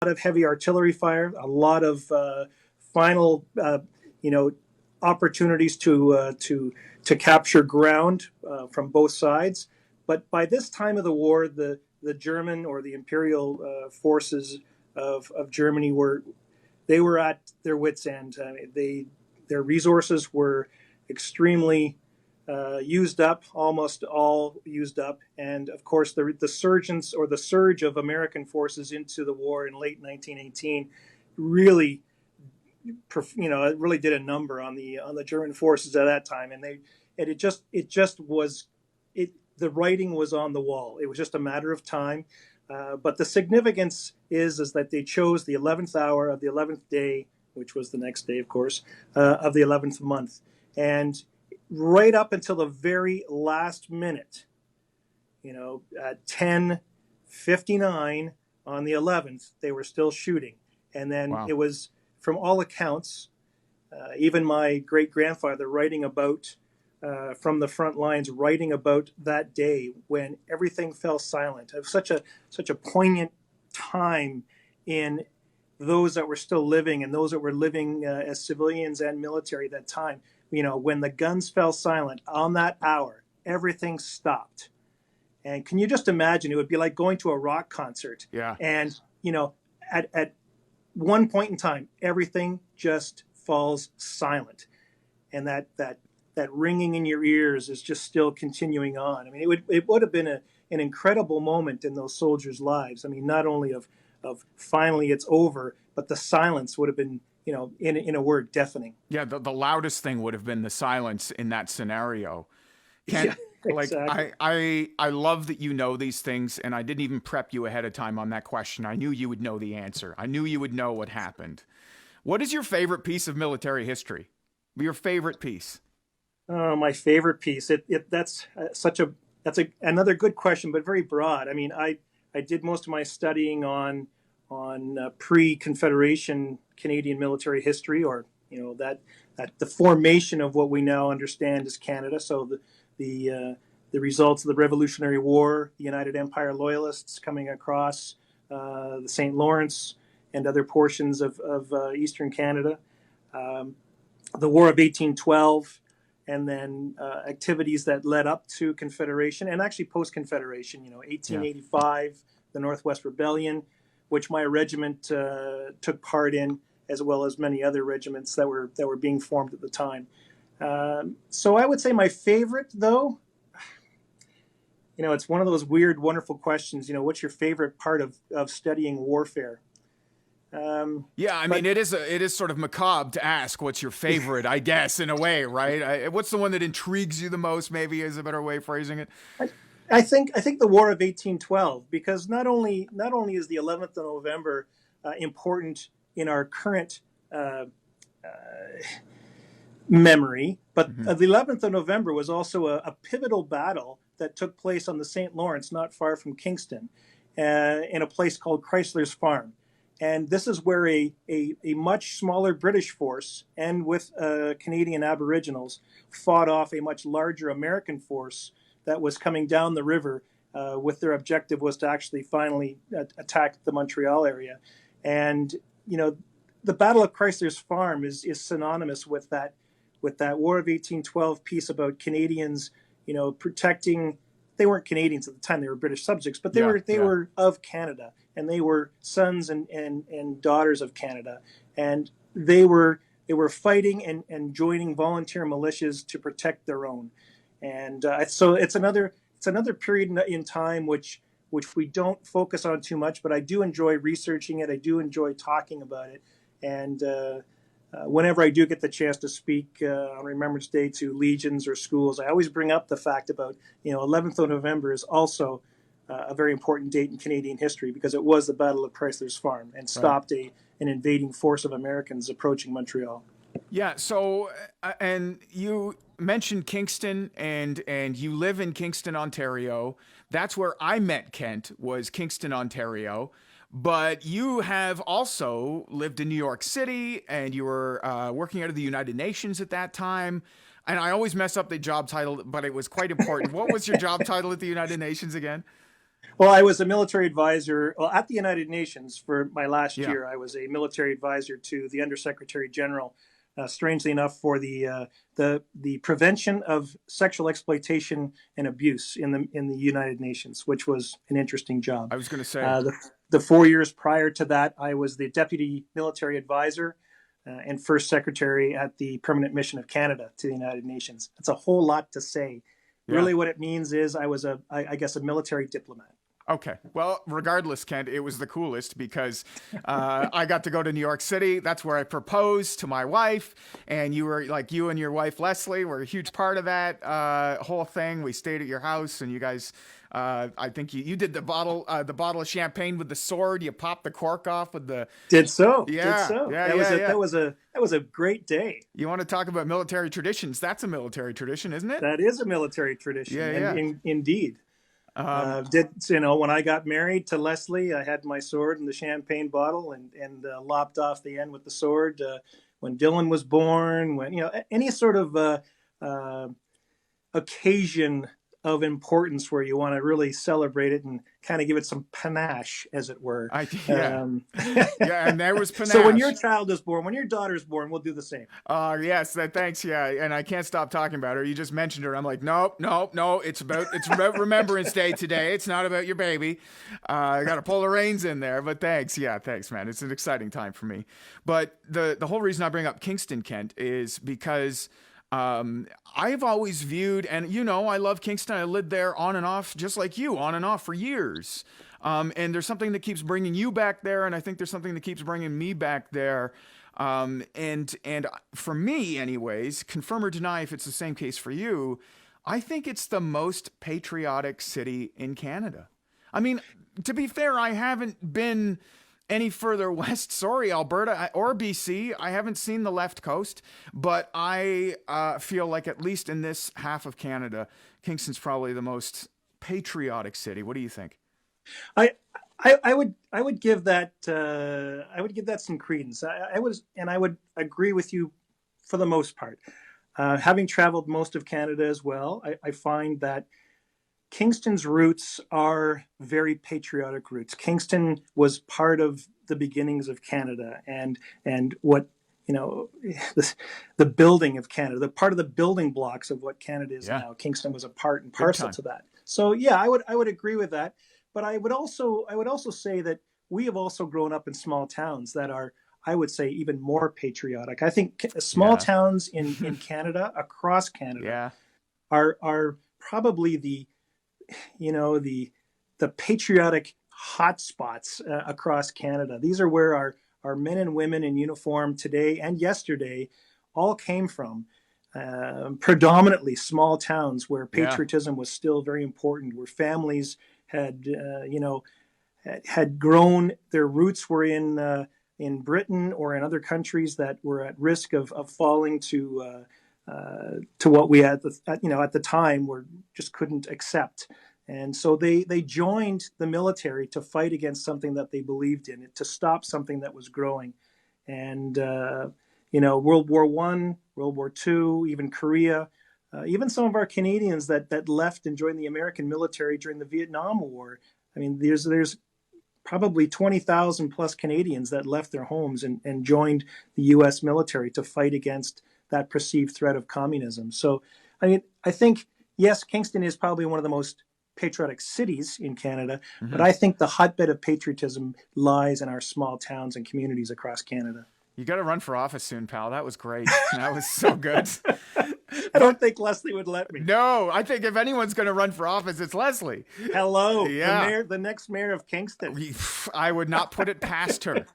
of heavy artillery fire, a lot of final, you know, opportunities to capture ground from both sides. But by this time of the war, the German or the imperial forces of Germany were at their wits' end. Their resources were extremely used up, almost all used up, and of course the surge of American forces into the war in late 1918 really, it really did a number on the German forces at that time, and it just was it. The writing was on the wall. It was just a matter of time. But the significance is that they chose the 11th hour of the 11th day, which was the next day, of course, of the 11th month. And right up until the very last minute, at 10:59 on the 11th, they were still shooting. And then Wow. it was, from all accounts, even my great-grandfather writing about from the front lines, writing about that day when everything fell silent. It was such a poignant time in those that were still living and those that were living as civilians and military at that time. When the guns fell silent on that hour, everything stopped. And can you just imagine? It would be like going to a rock concert, Yeah. and at one point in time, everything just falls silent, and that ringing in your ears is just still continuing on. I mean, it would have been an incredible moment in those soldiers' lives. I mean, not only of finally it's over, but the silence would have been, in a word, deafening. Yeah, the loudest thing would have been the silence in that scenario. Yeah, Kent, like exactly. I love that you know these things, and I didn't even prep you ahead of time on that question. I knew you would know the answer. I knew you would know what happened. What is your favorite piece of military history? Your favorite piece? Oh, my favorite piece. That's another good question, but very broad. I mean, I did most of my studying on pre-Confederation Canadian military history, or that the formation of what we now understand as Canada. So the results of the Revolutionary War, the United Empire Loyalists coming across the St. Lawrence and other portions of Eastern Canada, the War of 1812, and then activities that led up to Confederation and actually post-Confederation. Yeah. 1885, the Northwest Rebellion, which my regiment took part in, as well as many other regiments that were being formed at the time. So I would say my favorite, though, it's one of those weird, wonderful questions. What's your favorite part of studying warfare? Yeah, I mean, But it is sort of macabre to ask what's your favorite, I guess, in a way, right? What's the one that intrigues you the most? Maybe is a better way of phrasing it. I, I think the War of 1812, because not only is the 11th of November important in our current uh, memory, but Hmm. the 11th of November was also a pivotal battle that took place on the St. Lawrence, not far from Kingston, in a place called Chrysler's Farm. And this is where a much smaller British force and with Canadian Aboriginals fought off a much larger American force that was coming down the river, with their objective was to actually finally attack the Montreal area. And, the Battle of Chrysler's Farm is synonymous with that War of 1812 piece about Canadians, protecting. They weren't Canadians at the time; they were British subjects, but they Yeah, were they yeah. were of Canada, and they were sons and daughters of Canada, and they were fighting and joining volunteer militias to protect their own, and so it's another period in time which we don't focus on too much, but I do enjoy researching it. I do enjoy talking about it, and whenever I do get the chance to speak on Remembrance Day to legions or schools, I always bring up the fact about 11th of November is also a very important date in Canadian history because it was the Battle of Chrysler's Farm and Right. stopped an invading force of Americans approaching Montreal. Yeah. So, and you mentioned Kingston, and you live in Kingston, Ontario. That's where I met Kent. Was Kingston, Ontario. But you have also lived in New York City, and you were working out of the United Nations at that time. And I always mess up the job title, but it was quite important. What was your job title at the United Nations again? Well, I was a military advisor at the United Nations for my last Yeah. year. I was a military advisor to the Undersecretary General, strangely enough, for the prevention of sexual exploitation and abuse in the United Nations, which was an interesting job. I was going to say. Uh, the, the 4 years prior to that, I was the deputy military advisor and first secretary at the Permanent Mission of Canada to the United Nations. It's a whole lot to say. Yeah. Really, what it means is I guess, a military diplomat. Okay. Well, regardless, Kent, it was the coolest because I got to go to New York City. That's where I proposed to my wife, and you were like you and your wife Leslie were a huge part of that whole thing. We stayed at your house, and you guys. I think you did the bottle of champagne with the sword. You popped the cork off with the Did yeah so. yeah That was yeah a yeah. great day. You want to talk about military traditions? That's a military tradition, isn't it? That is a military tradition, Yeah and yeah. indeed. Did when I got married to Leslie, I had my sword in the champagne bottle and lopped off the end with the sword. When Dylan was born, when any sort of uh, occasion of importance where you want to really celebrate it and kind of give it some panache, as it were. Yeah yeah, and there was So when your panache. child is born, when your daughter's born, we'll do the same. Yes, thanks. Yeah, and I can't stop talking about her. You just mentioned her. I'm like, nope, nope, no. It's about Remembrance Day today. It's not about your baby. I got to pull the reins in there. But thanks, yeah, thanks, man. It's an exciting time for me. But the whole reason I bring up Kingston, Kent, is because. I've always viewed, and I love Kingston. I lived there on and off, just like you, on and off for years. And there's something that keeps bringing you back there, and I think there's something that keeps bringing me back there. And for me, anyways, confirm or deny if it's the same case for you. I think it's the most patriotic city in Canada. I mean, to be fair, I haven't been any further west. Sorry, Alberta or BC. I haven't seen the left coast, but I feel like at least in this half of Canada, Kingston's probably the most patriotic city. What do you think? I, I would give that some credence. I would agree with you for the most part. Having traveled most of Canada as well, I find that Kingston's roots are very patriotic roots. Kingston was part of the beginnings of Canada, and what you know, the, the building of Canada, the part of the building blocks of what Canada is Yeah, now. Kingston was a part and big parcel time. to that. So yeah, I would agree with that. But I would also say that we have also grown up in small towns that are, I would say, even more patriotic. I think small Yeah. towns in Canada, across Canada, Yeah. are probably the patriotic hotspots across Canada. These are where our men and women in uniform today and yesterday all came from. Predominantly small towns where Yeah. patriotism was still very important, where families had had grown. Their roots were in Britain or in other countries that were at risk of falling to what we at the time were just couldn't accept. And so they joined the military to fight against something that they believed in, to stop something that was growing. And World War One, World War Two, even Korea, even some of our Canadians that left and joined the American military during the Vietnam War. I mean, there's probably 20,000 plus Canadians that left their homes and joined the U.S. military to fight against that perceived threat of communism. So, I mean, I think, yes, Kingston is probably one of the most patriotic cities in Canada, but Hmm. I think the hotbed of patriotism lies in our small towns and communities across Canada. You got to run for office soon, pal. That was great. That was so good. I But don't think Leslie would let me. no, I think if anyone's going to run for office, it's Leslie. Hello, Yeah. the next mayor of Kingston. I would not put it past her.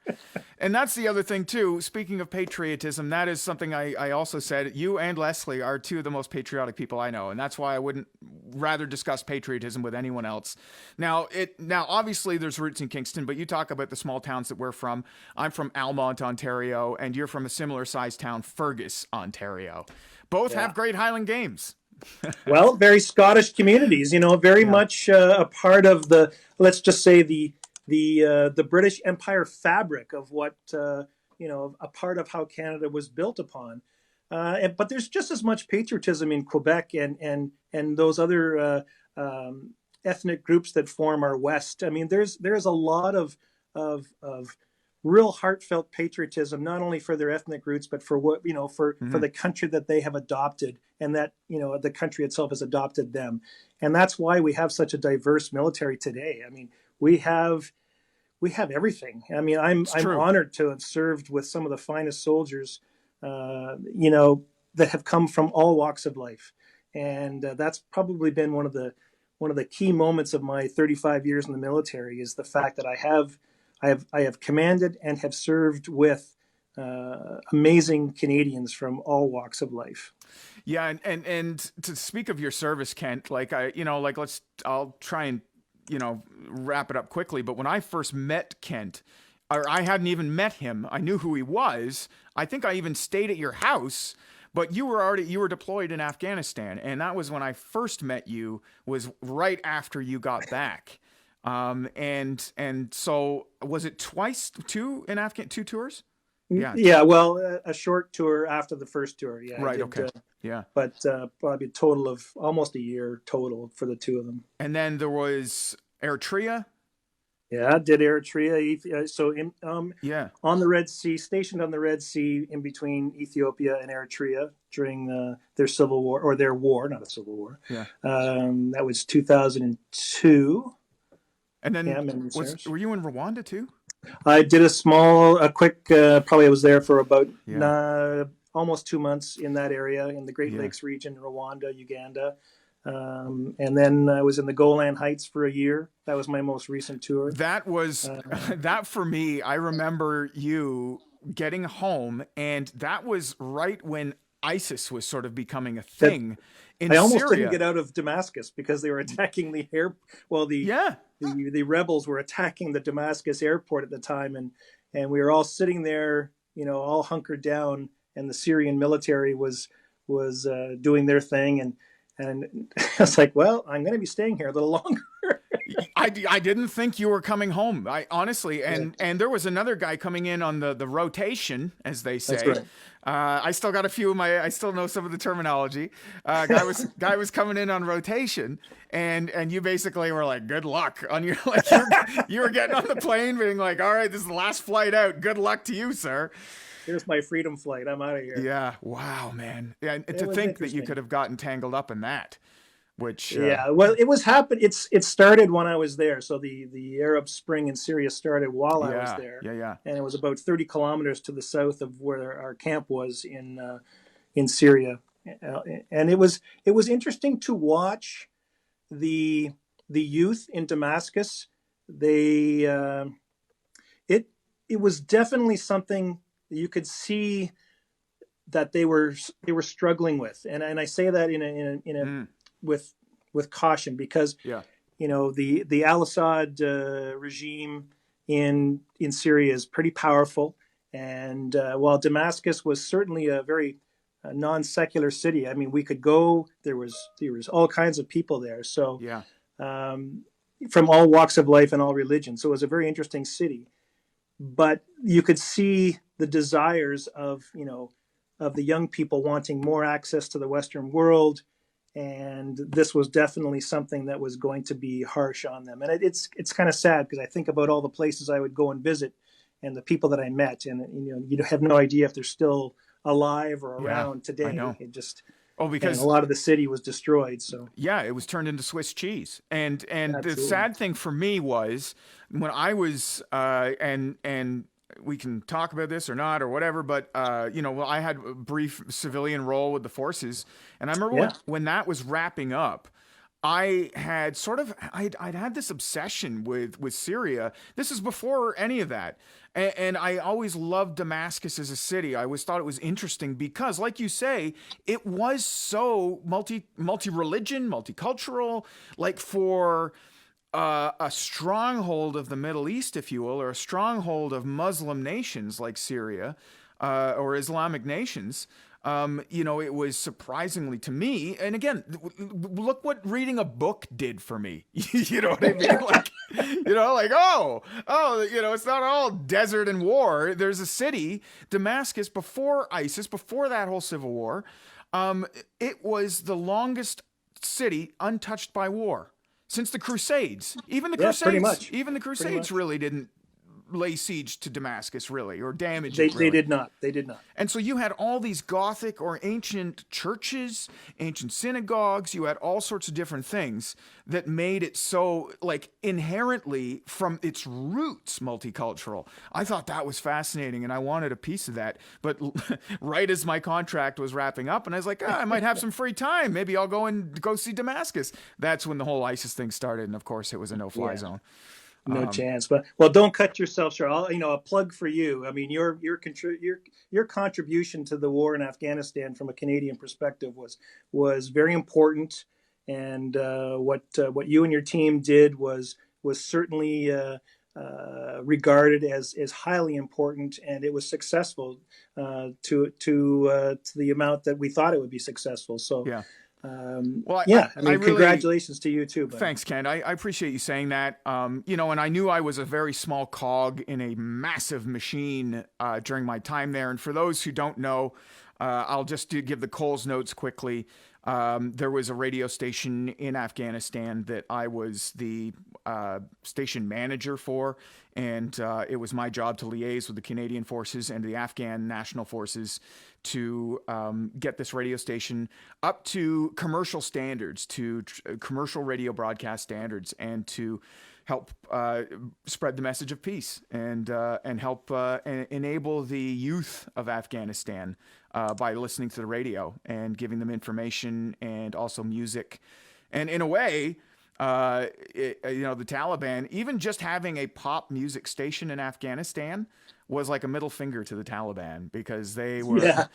And that's the other thing, too. Speaking of patriotism, that is something I also said. You and Leslie are two of the most patriotic people I know. And that's why I wouldn't rather discuss patriotism with anyone else. Now, obviously, there's roots in Kingston, but you talk about the small towns that we're from. I'm from Almont, Ontario, and you're from a similar sized town, Fergus, Ontario. Both Yeah. have great Highland games. Well, very Scottish communities, very Yeah. much a part of the, let's just say, the British Empire fabric of what a part of how Canada was built upon. But there's just as much patriotism in Quebec and those other ethnic groups that form our West. I mean, there's a lot of real heartfelt patriotism, not only for their ethnic roots, but for what for Hmm. the country that they have adopted, and that the country itself has adopted them, and that's why we have such a diverse military today. I mean, we have we have everything. I mean, It's I'm true. honored to have served with some of the finest soldiers, that have come from all walks of life, and that's probably been one of the key moments of my 35 years in the military is the fact that I have commanded and have served with amazing Canadians from all walks of life. Yeah, and to speak of your service, Kent, like I'll try and wrap it up quickly. But when I first met Kent, or I hadn't even met him, I knew who he was. I think I even stayed at your house. But you were deployed in Afghanistan, and that was when I first met you. Was right after you got back. And so was it two tours? Yeah. Yeah, well, a short tour after the first tour. Yeah, I Right. did, Okay. Yeah. but probably a total of almost a year total for the two of them. And then there was Eritrea. Yeah, I did Eritrea. So Yeah. on the Red Sea, stationed on the Red Sea in between Ethiopia and Eritrea during their civil war, or their war, not a civil war. Yeah. That was 2002. And Yeah, then memory serves. were you in Rwanda too? I did a quick, probably I was there for about Yeah. almost 2 months in that area in the Great Yeah. Lakes region, Rwanda, Uganda. And then I was in the Golan Heights for a year. That was my most recent tour. That was that for me. I remember you getting home, and that was right when ISIS was sort of becoming a That thing in I almost didn't Syria. get out of Damascus because they were attacking the air. Well, Yeah. the rebels were attacking the Damascus airport at the time, and we were all sitting there, all hunkered down, and the Syrian military was doing their thing, and I was like, well, I'm going to be staying here a little longer. I didn't think you were coming home. I honestly, Yeah, and there was another guy coming in on the rotation, as they that's say. right. I still got a few of my. I still know some of the terminology. Guy was coming in on rotation, and you basically were like, "Good luck on your like." You were getting on the plane, being like, "All right, this is the last flight out. Good luck to you, sir." Here's my freedom flight. I'm out of here. Yeah. Wow, man. Yeah. And It to was think that you interesting. could have gotten tangled up in that, which. Yeah, well, it was happen. It started when I was there. So the Arab Spring in Syria started while I was Yeah. there, Yeah. Yeah. and it was about 30 kilometers to the south of where our camp was in Syria, and it was interesting to watch the the youth in Damascus. They it it was definitely something that you could see that they were struggling with, and I say that in a Mm, with caution because yeah. the Al Assad regime in Syria is pretty powerful, and while Damascus was certainly a very non secular city, I mean we could go. There was all kinds of people there, so Yeah. um, from all walks of life and all religions. So it was a very interesting city, but you could see the desires of of the young people wanting more access to the Western world, and this was definitely something that was going to be harsh on them. And it's kind of sad because I think about all the places I would go and visit, and the people that I met, and you have no idea if they're still alive or Yeah. around I today. know. It just Oh, and a because lot of the city was destroyed. So yeah, it was turned into Swiss cheese. And the absolutely, sad thing for me was when I was and we can talk about this or not or whatever, but well, I had a brief civilian role with the forces, and I remember yeah, when that was wrapping up. I had sort of I'd had this obsession with Syria. This is before any of that, and I always loved Damascus as a city. I always thought it was interesting because, like you say, it was so multi religion, multicultural. Like for a stronghold of the Middle East, if you will, or a stronghold of Muslim nations like Syria or Islamic nations. It was surprisingly to me. And again, look what reading a book did for me. You know what I mean? Like, it's not all desert and war. There's a city, Damascus, before ISIS, before that whole civil war. It was the longest city untouched by war. since the Crusades. Yeah, pretty much. Even the Pretty Crusades much. really didn't lay siege to Damascus, really, or damage They it, they really. did not. They did not. And so you had all these Gothic or ancient churches, ancient synagogues, you had all sorts of different things that made it so, like, inherently from its roots multicultural. I thought that was fascinating and I wanted a piece of that. But right as my contract was wrapping up, and I was like, I might have some free time. Maybe I'll go see Damascus. That's when the whole ISIS thing started. And of course, it was a no fly Yeah. zone. No chance. But well, don't cut yourself short. A plug for you. I mean, your contribution to the war in Afghanistan from a Canadian perspective was very important, and what you and your team did was certainly regarded as highly important, and it was successful to the amount that we thought it would be successful. So. Yeah. Well, Yeah, I I mean, really, congratulations to you too, buddy. thanks, Ken. I appreciate you saying that. And I knew I was a very small cog in a massive machine during my time there. And for those who don't know, I'll just give the Coles notes quickly. There was a radio station in Afghanistan that I was the station manager for, and it was my job to liaise with the Canadian forces and the Afghan national forces to get this radio station up to commercial standards, to commercial radio broadcast standards, and to help spread the message of peace and help enable the youth of Afghanistan by listening to the radio and giving them information and also music. And in a way, the Taliban, even just having a pop music station in Afghanistan was like a middle finger to the Taliban, because they were, Yeah.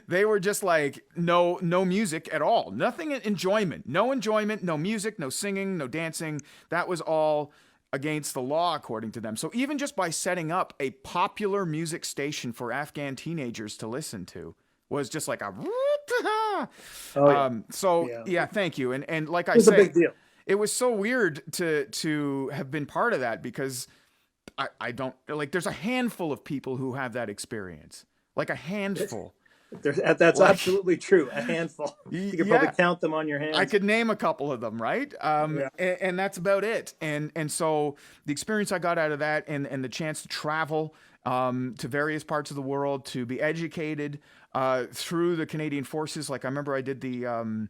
they were just like, no music at all. Nothing enjoyment, no music, no singing, no dancing. That was all against the law, according to them. So even just by setting up a popular music station for Afghan teenagers to listen to was just like a, Oh yeah. yeah, thank you. And like I It was a say, big deal. it was so weird to have been part of that, because I don't, like, there's a handful of people who have that experience, like a handful. That's absolutely true. A handful. You could probably Yeah. count them on your hands. I could name a couple of them, right? Yeah. And that's about it. And so the experience I got out of that, and the chance to travel to various parts of the world, to be educated through the Canadian forces. Like, I remember I did the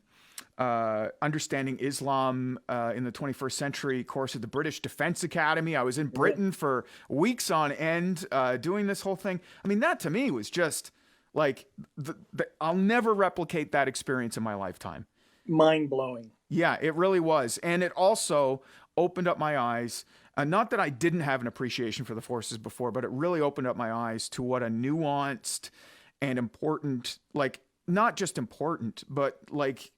Understanding Islam in the 21st Century course at the British Defense Academy. I was in Britain for weeks on end doing this whole thing. I mean, that to me was just like, I'll never replicate that experience in my lifetime. Mind blowing. Yeah, it really was. And it also opened up my eyes. Not that I didn't have an appreciation for the forces before, but it really opened up my eyes to what a nuanced and important, like, not just important, but like,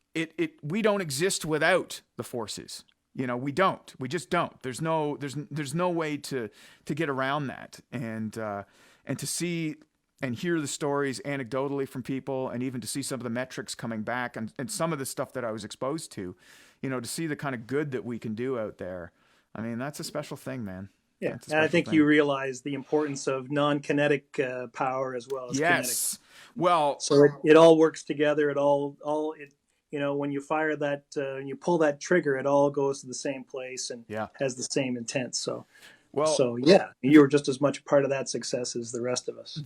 we don't exist without the forces. We don't. We just don't. There's no way to get around that. And to see and hear the stories anecdotally from people, and even to see some of the metrics coming back, and some of the stuff that I was exposed to, to see the kind of good that we can do out there. I mean, that's a special thing, man. Yeah, That's a and I special think thing. you realize the importance of non-kinetic power as well as kinetic. Yes. Well, So it all works together. When you fire that, when you pull that trigger, it all goes to the same place and yeah. has the same intent. So Well, yeah, you were just as much a part of that success as the rest of us.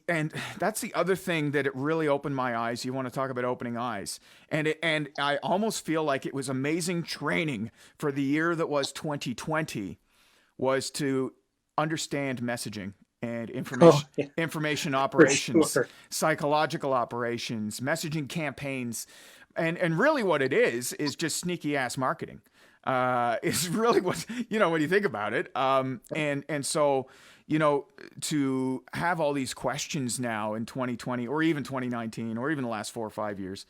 and that's the other thing that it really opened my eyes. You want to talk about opening eyes, and I almost feel like it was amazing training for the year that was 2020, was to understand messaging and information operations, sure. psychological operations, messaging campaigns, and really what it is just sneaky ass marketing. Is really what, when you think about it. And so, to have all these questions now in 2020 or even 2019 or even the last 4 or 5 years,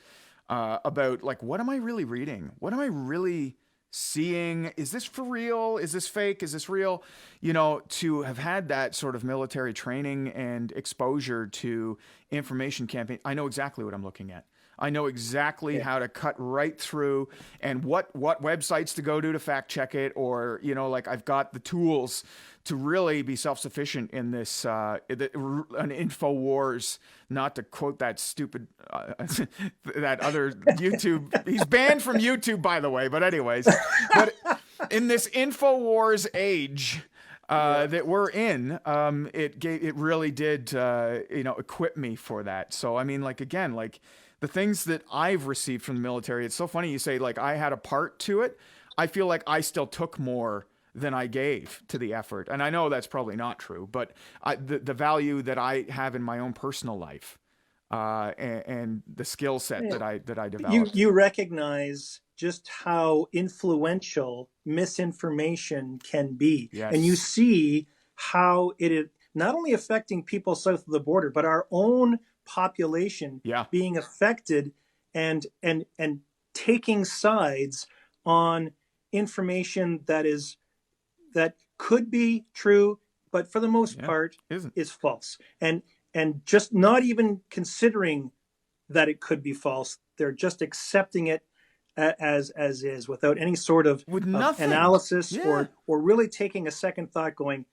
about, like, what am I really reading? What am I really seeing? Is this for real? Is this fake? Is this real? To have had that sort of military training and exposure to information campaign, I know exactly what I'm looking at. I know exactly how to cut right through and what websites to go to fact check it, or like I've got the tools to really be self-sufficient in this an info wars, not to quote that stupid that other YouTube, he's banned from YouTube, by the way, but anyways, but in this info wars age that we're in, it really did equip me for that. So I mean, like, again, like the things that I've received from the military, it's so funny you say like I had a part to it. I feel like I still took more than I gave to the effort, and I know that's probably not true, but the value that I have in my own personal life, and the skill set that I developed. You recognize just how influential misinformation can be, and you Yes. see how it is not only affecting people south of the border, but our own population Yeah. being affected and taking sides on information that could be true, but for the most Yeah. part Isn't. is false. And just not even considering that it could be false. They're just accepting it as is without any sort of With nothing. analysis Yeah. or really taking a second thought, going,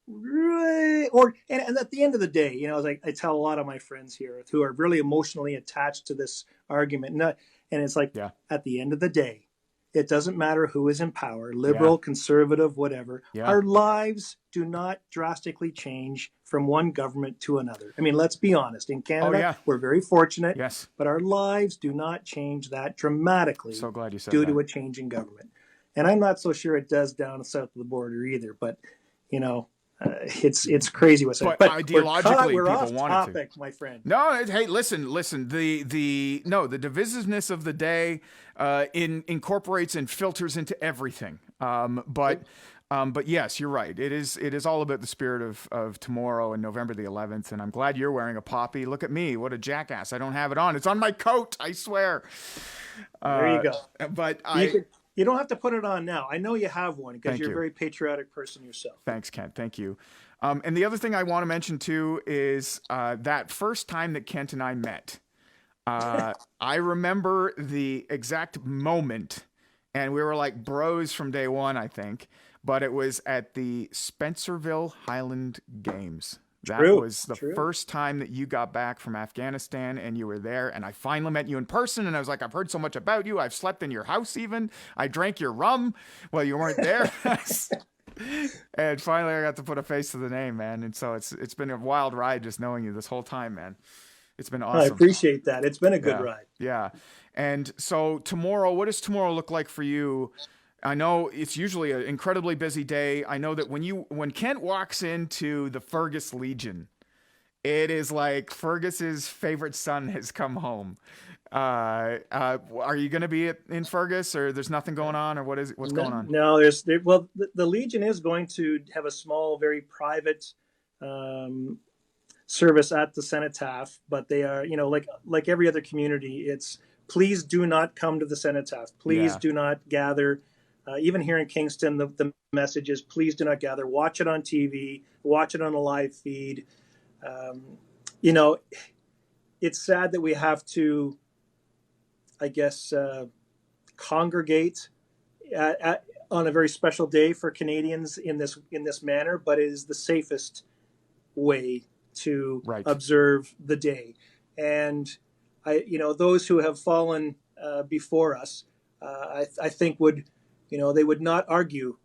"Right," or and at the end of the day, as I tell a lot of my friends here who are really emotionally attached to this argument, and it's like, Yeah. at the end of the day, it doesn't matter who is in power, Yeah. liberal, conservative, whatever. Yeah. Our lives do not drastically change from one government to another. I mean, let's be honest. In Canada, Yeah. we're very fortunate, Yes. but our lives do not change that dramatically So glad you said due that. to a change in government. And I'm not so sure it does down south of the border either. But it's crazy what's But happening. ideologically, we're people off want it to. topic, my friend. No, hey, listen. The divisiveness of the day incorporates and filters into everything. But yes, you're right. It is all about the spirit of tomorrow and November the 11th. And I'm glad you're wearing a poppy. Look at me, what a jackass! I don't have it on. It's on my coat. I swear. There you go. But You don't have to put it on now. I know you have one because Thank you're you. a very patriotic person yourself. Thanks, Kent. Thank you. And the other thing I want to mention too is that first time that Kent and I met. I remember the exact moment, and we were like bros from day one, I think. But it was at the Spencerville Highland Games. That was the first time that you got back from Afghanistan, and you were there, and I finally met you in person, and I was like, I've heard so much about you. I've slept in your house even. I drank your rum while you weren't there. And finally I got to put a face to the name, man. And so it's been a wild ride just knowing you this whole time, man. It's been awesome. I appreciate that. It's been a good Yeah. ride. Yeah. And so tomorrow, what does tomorrow look like for you? I know it's usually an incredibly busy day. I know that when Kent walks into the Fergus Legion, it is like Fergus's favorite son has come home. Are you going to be in Fergus, or there's nothing going on, or what's going on? No, the Legion is going to have a small, very private service at the Cenotaph, but they are, like every other community, it's please do not come to the Cenotaph. Please do not gather. Even here in Kingston, the message is please do not gather. Watch it on TV. Watch it on a live feed. It's sad that we have to, I guess, congregate on a very special day for Canadians in this manner, but it is the safest way to observe the day. And those who have fallen before us, I think they would not argue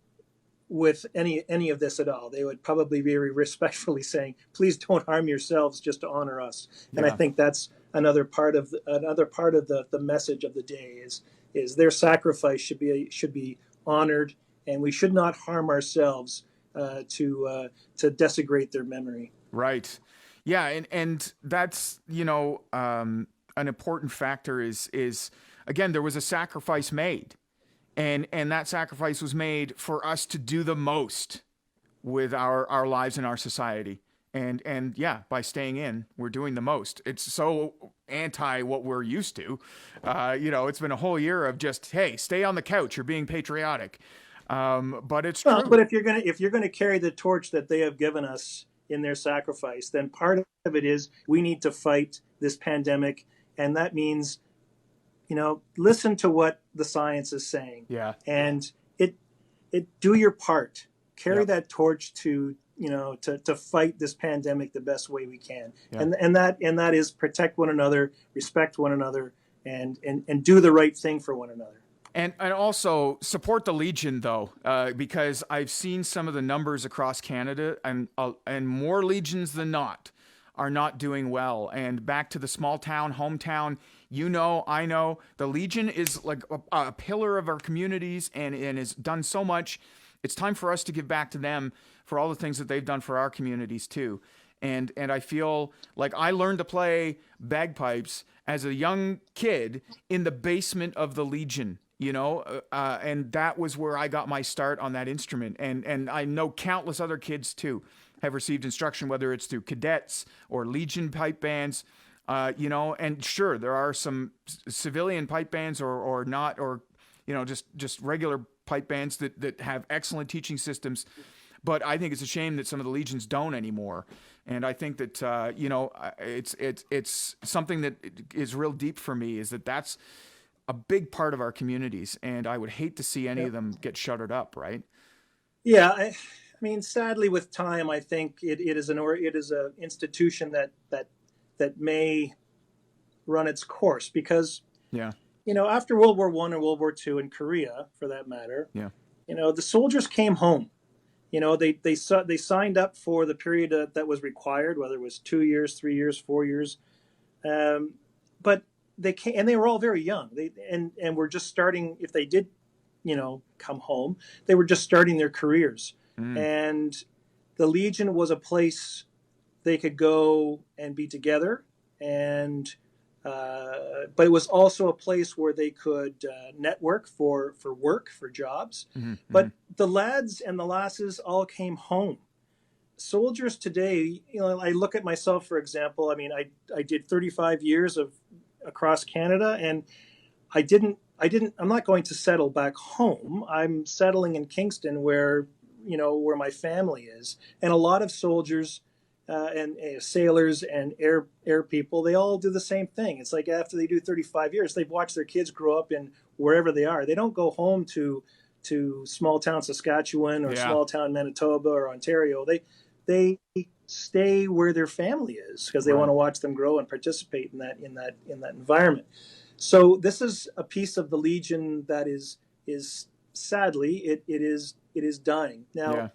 with any of this at all. They would probably be very respectfully saying, "Please don't harm yourselves just to honor us." And I think that's another part of the message of the day is their sacrifice should be honored, and we should not harm ourselves to desecrate their memory. Right. Yeah, and that's an important factor is again, there was a sacrifice made. And that sacrifice was made for us to do the most with our lives and our society. And yeah, by staying in, we're doing the most. It's so anti what we're used to. It's been a whole year of just, hey, stay on the couch. You're being patriotic. But it's true. But if you're gonna carry the torch that they have given us in their sacrifice, then part of it is we need to fight this pandemic and that means, listen to what the science is saying, Yeah. and it do your part, carry Yep. that torch to to fight this pandemic the best way we can, Yeah. and that is protect one another, respect one another, and do the right thing for one another. And also support the Legion though, because I've seen some of the numbers across Canada, and more Legions than not are not doing well. And back to the small town, hometown, I know the Legion is like a pillar of our communities, and has done so much. It's time for us to give back to them for all the things that they've done for our communities too. And I feel like I learned to play bagpipes as a young kid in the basement of the Legion, and that was where I got my start on that instrument. And I know countless other kids too have received instruction, whether it's through cadets or Legion pipe bands. And sure, there are some civilian pipe bands or not, or just regular pipe bands that have excellent teaching systems. But I think it's a shame that some of the Legions don't anymore. And I think that it's something that is real deep for me, is that's a big part of our communities, and I would hate to see any of them get shuttered up. Right? Yeah, I mean, sadly, with time, I think it is a institution that may run its course, because Yeah. after World War I and World War II, in Korea, for that matter, Yeah. the soldiers came home. They signed up for the period that was required, whether it was 2 years, 3 years, 4 years, but they came, and they were all very young. And were just starting. If they did, come home, they were just starting their careers. Mm. And the Legion was a place they could go and be together, and but it was also a place where they could network for work, for jobs. Mm-hmm. But the lads and the lasses all came home. Soldiers today, I look at myself, for example. I mean, I did 35 years of across Canada, and I'm not going to settle back home. I'm settling in Kingston, where my family is. And a lot of soldiers and sailors and air people, they all do the same thing. It's like after they do 35 years, they've watched their kids grow up in wherever they are. They don't go home to small town Saskatchewan or Yeah. small town Manitoba or Ontario. They stay where their family is, because they Right. want to watch them grow and participate in that environment. So this is a piece of the Legion that is sadly it is dying now. Yeah.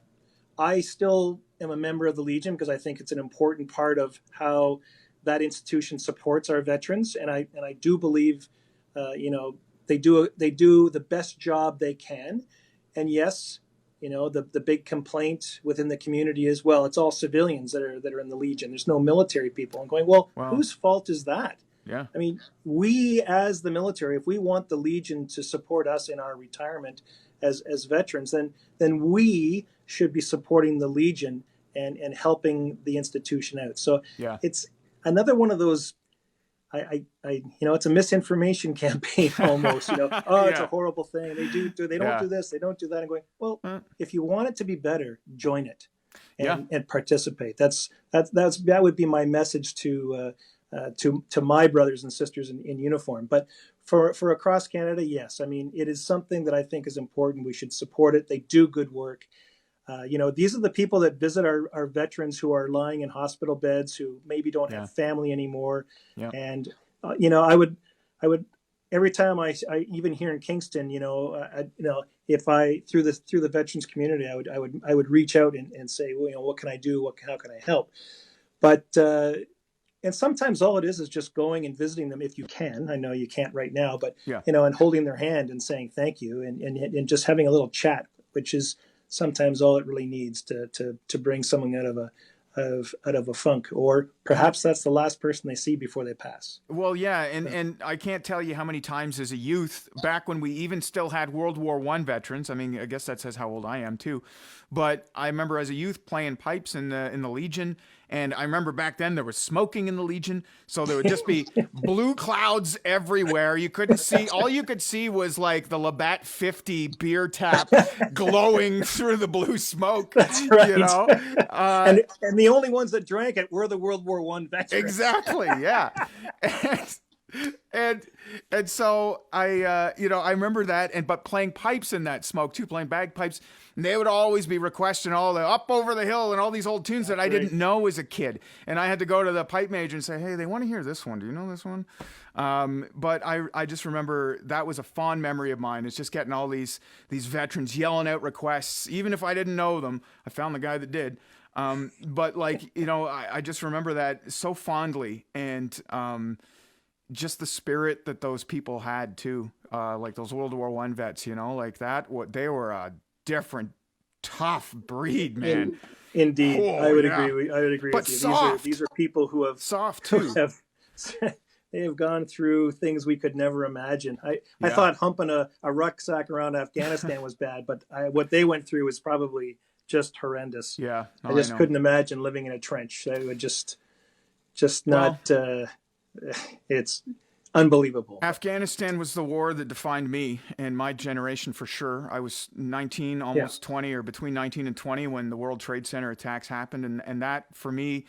I still am a member of the Legion, because I think it's an important part of how that institution supports our veterans, and I do believe, they do the best job they can. And yes, the big complaint within the community is, well, it's all civilians that are in the Legion. There's no military people. I'm going, well, Wow. whose fault is that? Yeah. I mean, we as the military, if we want the Legion to support us in our retirement as veterans, then we should be supporting the Legion and helping the institution out. So Yeah. it's another one of those. It's a misinformation campaign almost. Oh, it's a Yeah. horrible thing. They don't Yeah. do this, they don't do that. I'm going, well, Uh. if you want it to be better, join it and Yeah. participate. That would be my message to my brothers and sisters in uniform. But for across Canada, yes, I mean, it is something that I think is important. We should support it. They do good work. These are the people that visit our veterans who are lying in hospital beds, who maybe don't Yeah. have family anymore. Yeah. And I would every time I even here in Kingston, if I through the veterans community, I would reach out and say, well, what can I do? How can I help? But and sometimes all it is just going and visiting them if you can. I know you can't right now, but Yeah. and holding their hand and saying thank you, and just having a little chat, which is sometimes all it really needs to bring someone out of a funk, or perhaps that's the last person they see before they pass. Well, yeah, and I can't tell you how many times as a youth, back when we even still had World War I veterans. I mean, I guess that says how old I am too. But I remember as a youth playing pipes in the Legion, and I remember back then there was smoking in the Legion, so there would just be blue clouds everywhere. You couldn't see. All you could see was like the Labatt 50 beer tap glowing through the blue smoke. That's right. You know, and the only ones that drank it were the World War I veterans. exactly. Yeah. and and so I remember that, but playing pipes in that smoke too, playing bagpipes, and they would always be requesting all the Up Over the Hill and all these old tunes that I didn't know as a kid, and I had to go to the pipe major and say, hey, they want to hear this one. Do you know this one? But I just remember that was a fond memory of mine. It's just getting all these veterans yelling out requests, even if I didn't know them. I found the guy that did. But I just remember that so fondly, and just the spirit that those people had too, like those World War I vets, like that. What they were a different, tough breed, man. Indeed, Oh I would yeah, agree. I would agree but with you. soft, These are people who have soft who too. have they have gone through things we could never imagine. I Yeah, thought humping a rucksack around Afghanistan was bad, but what they went through was probably just horrendous. yeah. I No, I just know. couldn't imagine living in a trench. I would just not. Well, It's unbelievable. Afghanistan was the war that defined me and my generation for sure. I was 19, Yeah, almost 20, or between 19 and 20 when the World Trade Center attacks happened. And that, for me,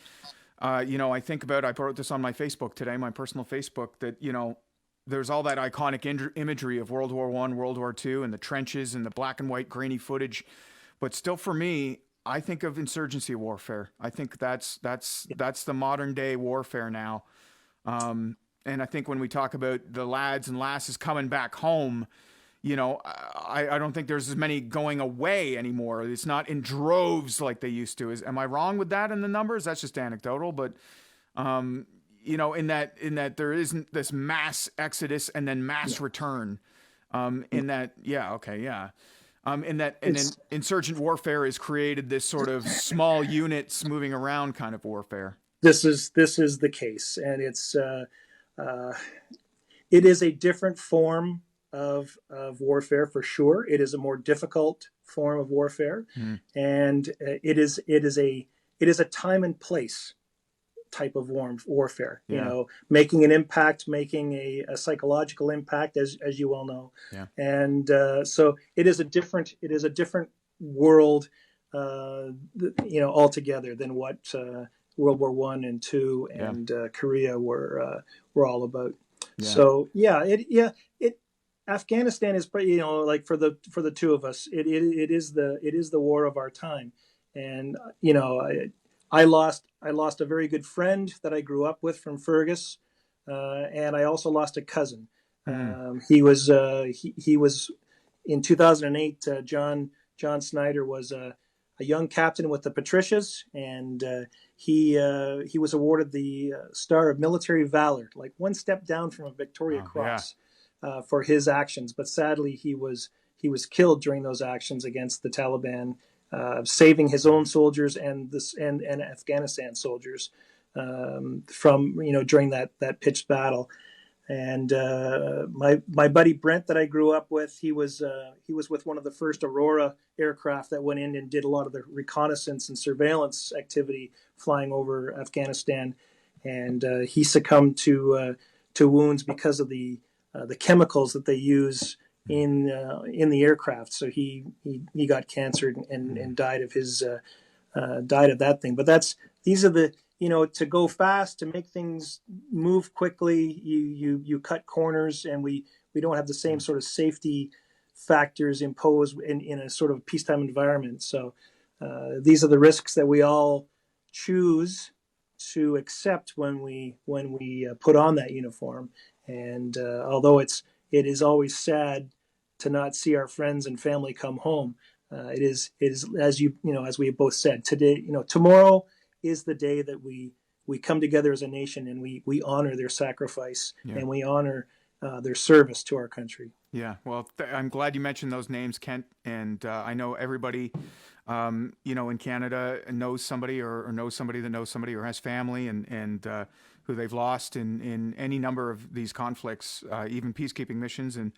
I think about, I wrote this on my Facebook today, my personal Facebook, that, there's all that iconic imagery of World War I, World War II, and the trenches and the black and white grainy footage. But still, for me, I think of insurgency warfare. I think that's the modern day warfare now. And I think when we talk about the lads and lasses coming back home, I don't think there's as many going away anymore. It's not in droves like they used to. Am I wrong with that in the numbers? That's just anecdotal, but in that there isn't this mass exodus and then mass yeah. return. In that, yeah, okay, yeah. In that, and then It's insurgent warfare has created this sort of small units moving around kind of warfare. this is the case, and uh, it is a different form of warfare for sure. It is a more difficult form of warfare, Mm, and it is a time and place type of warfare. yeah, Making an impact, making a psychological impact, as you well know, yeah, and so it is a different world, altogether than what World War One and Two yeah, and Korea were all about. yeah. So it Afghanistan is, like for the two of us, it is the war of our time, and I lost a very good friend that I grew up with from Fergus, and I also lost a cousin. Mm, He was in 2008. John Snyder was a young captain with the Patricias, and he was awarded the Star of Military Valor, like one step down from a Victoria oh, yeah. Cross, for his actions. But sadly, he was killed during those actions against the Taliban, saving his own soldiers and Afghanistan soldiers, from during that pitched battle. And my buddy Brent that I grew up with, he was with one of the first Aurora aircraft that went in and did a lot of the reconnaissance and surveillance activity flying over Afghanistan, and he succumbed to wounds because of the chemicals that they use in the aircraft. So he got cancer and died of that thing. But these are to go fast, to make things move quickly. You cut corners, and we don't have the same sort of safety factors imposed in a sort of peacetime environment. So these are the risks that we all choose to accept when we put on that uniform. And although it is always sad to not see our friends and family come home, it is as we have both said today. Tomorrow is the day that we come together as a nation, and we honor their sacrifice, Yeah. and we honor their service to our country. Yeah. Well, I'm glad you mentioned those names, Kent. And I know everybody, in Canada knows somebody or knows somebody that knows somebody or has family and who they've lost in any number of these conflicts, even peacekeeping missions. And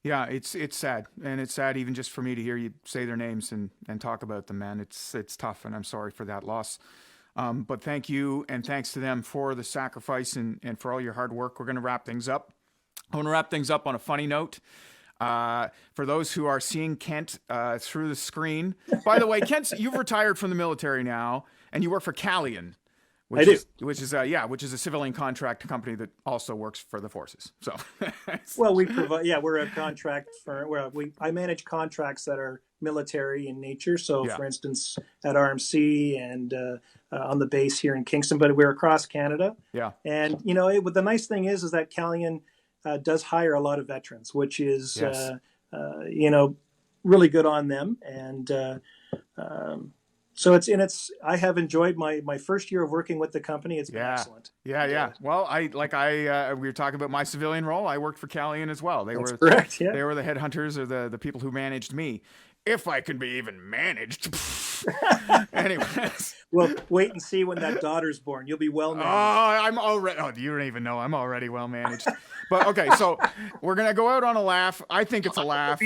yeah, it's sad. And it's sad even just for me to hear you say their names and talk about them, man. It's tough. And I'm sorry for that loss. But thank you and thanks to them for the sacrifice and for all your hard work. We're going to wrap things up. I want to wrap things up on a funny note. For those who are seeing Kent through the screen, by the way, Kent, you've retired from the military now, and you work for Callion, I do. which is a civilian contract company that also works for the forces. So, Well, we provide. Yeah, we're a contract firm. I manage contracts that are military in nature. So, yeah, for instance, at RMC and on the base here in Kingston, but we're across Canada. yeah, And the nice thing is that Calian does hire a lot of veterans, which is yes. really good on them. And so I have enjoyed my first year of working with the company. It's been Yeah. excellent. Yeah, And, yeah. Well, we were talking about my civilian role. I worked for Calian as well. that's correct. Yeah. They were the headhunters or the people who managed me, if I can be even managed. Anyways. Well, wait and see when that daughter's born. You'll be well Oh, managed. I'm already. Oh, you don't even know. I'm already well managed. But okay, so we're gonna go out on a laugh. I think it's a laugh.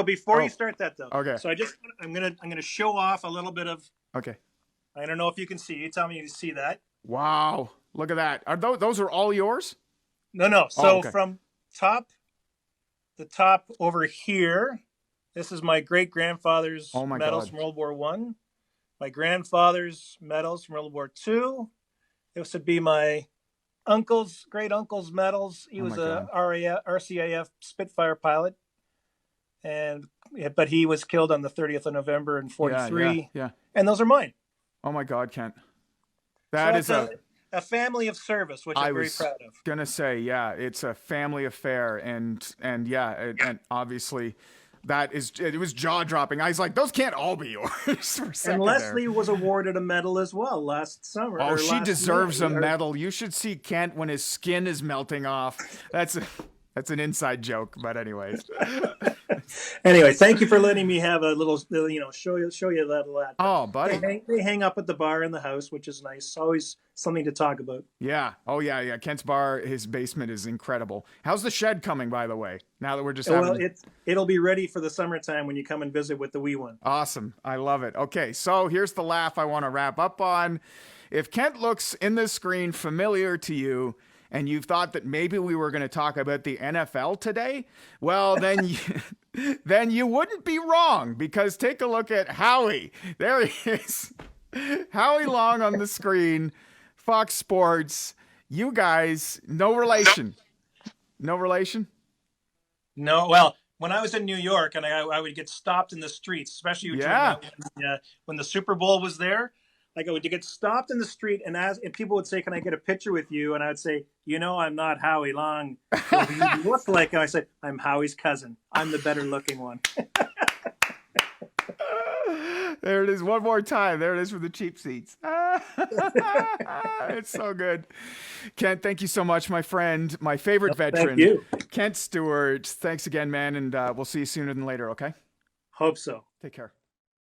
Before you start that though. Okay. So I'm gonna show off a little bit of. Okay. I don't know if you can see. You tell me you see that. Wow. Look at that. Are those are all yours? No. So okay. from the top over here, this is my great grandfather's Oh my medals God. from World War One. My grandfather's medals from World War Two. This would be my great uncle's medals. He was a RCAF Spitfire pilot, but he was killed on the 30th of November in '43. Yeah. And those are mine. Oh my God, Kent. That is a family of service, which I'm very proud of. Gonna say, yeah, it's a family affair, and obviously, it was jaw dropping. I was like, those can't all be yours. For a second And Leslie there. was awarded a medal as well last summer. Oh, she deserves a May. medal. You should see Kent when his skin is melting off. That's an inside joke, but anyways. Anyway, thank you for letting me have a little, show you that. Oh, buddy. They hang up at the bar in the house, which is nice. Always something to talk about. Yeah. Oh, yeah. Kent's bar, his basement is incredible. How's the shed coming, by the way? Now that we're just it'll be ready for the summertime when you come and visit with the wee one. Awesome. I love it. Okay, so here's the laugh I want to wrap up on. If Kent looks in the screen familiar to you, and you thought that maybe we were going to talk about the NFL today, well, then you wouldn't be wrong, because take a look at Howie. There he is. Howie Long on the screen, Fox Sports. You guys, no relation. No relation? No, well, when I was in New York and I would get stopped in the streets, especially when the Super Bowl was there. Like I would get stopped in the street and people would say, "Can I get a picture with you?" And I would say, "I'm not Howie Long. You look like him." I said, "I'm Howie's cousin. I'm the better looking one." There it is one more time. There it is for the cheap seats. It's so good. Kent, thank you so much, my friend, my favorite veteran. Thank you. Kent Stewart. Thanks again, man, and we'll see you sooner than later, okay? Hope so. Take care.